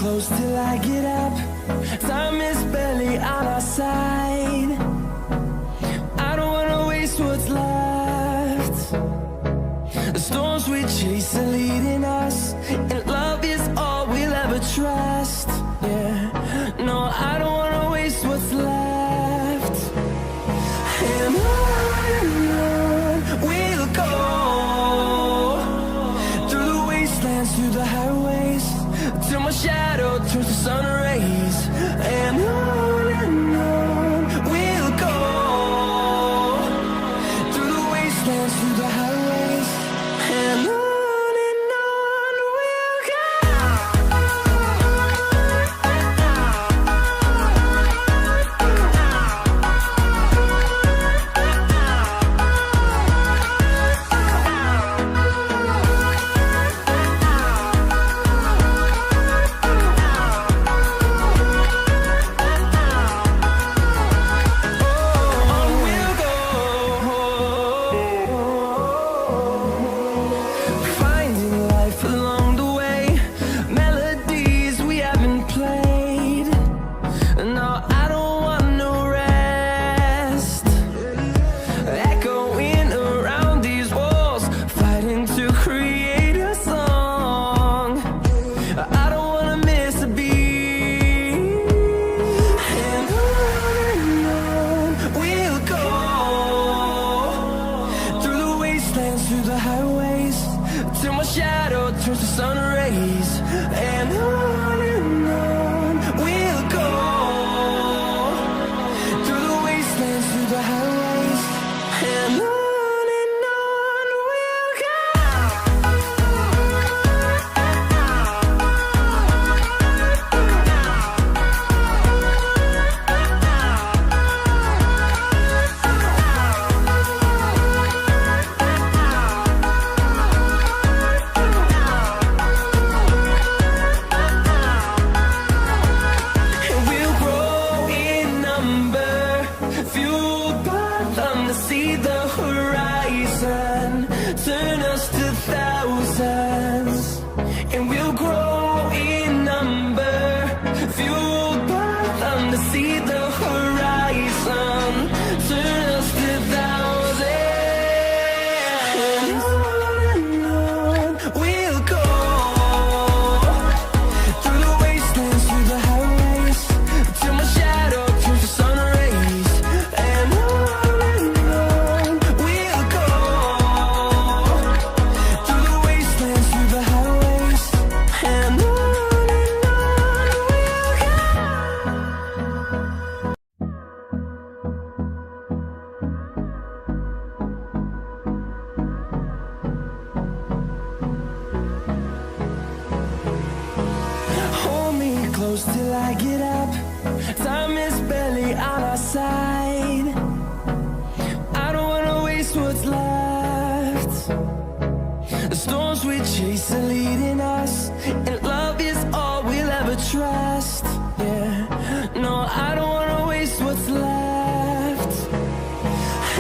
close till I get up. Time is barely on our side. I don't wanna waste what's left. The storms we chase are leading us, and love is all we'll ever trust. Yeah, no, I don't wanna waste what's left. And on we'll go, through the wastelands, through the highways, till my shadow turns to sun rays. And on we'll go, through the wastelands, through the highways, and on we'll go. Through the highways, till my shadow turns to sun rays. And on we'll go, through the wastelands, through the highways, and on we'll go. See the horizon, turn us to thousands, and we'll grow in number, fueled by them to see the horizon, turn us to thousands. And on we'll go, through the wastelands, through the highways, till my shadow turns to sun rays. And on close till I get up. Time is barely on our side. I don't wanna waste what's left. The storms we chase are leading us, and love is all we'll ever trust. Yeah, no, I don't wanna waste what's left.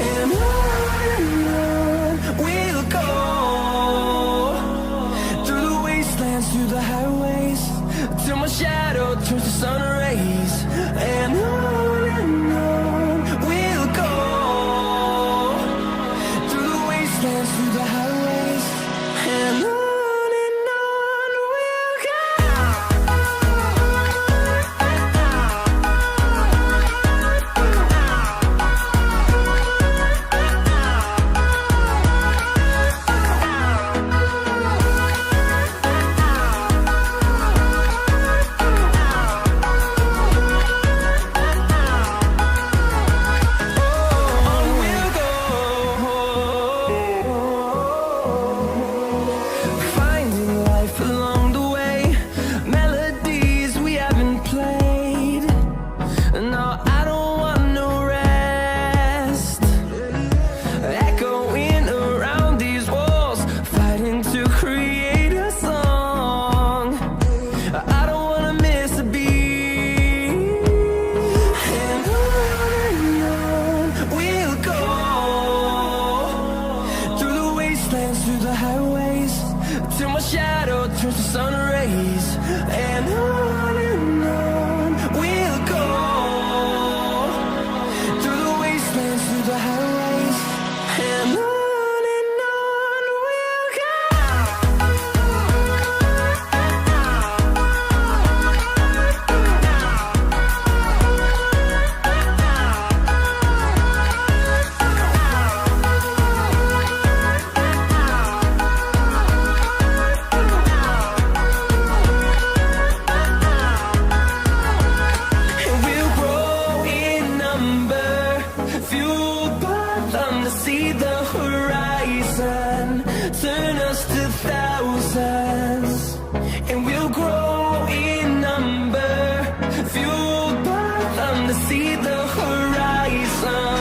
And on we'll go, through the wastelands, through the highways, till my shadow turns to sun rays. And on we'll go, through the wastelands, through the highways, and on to see the horizon.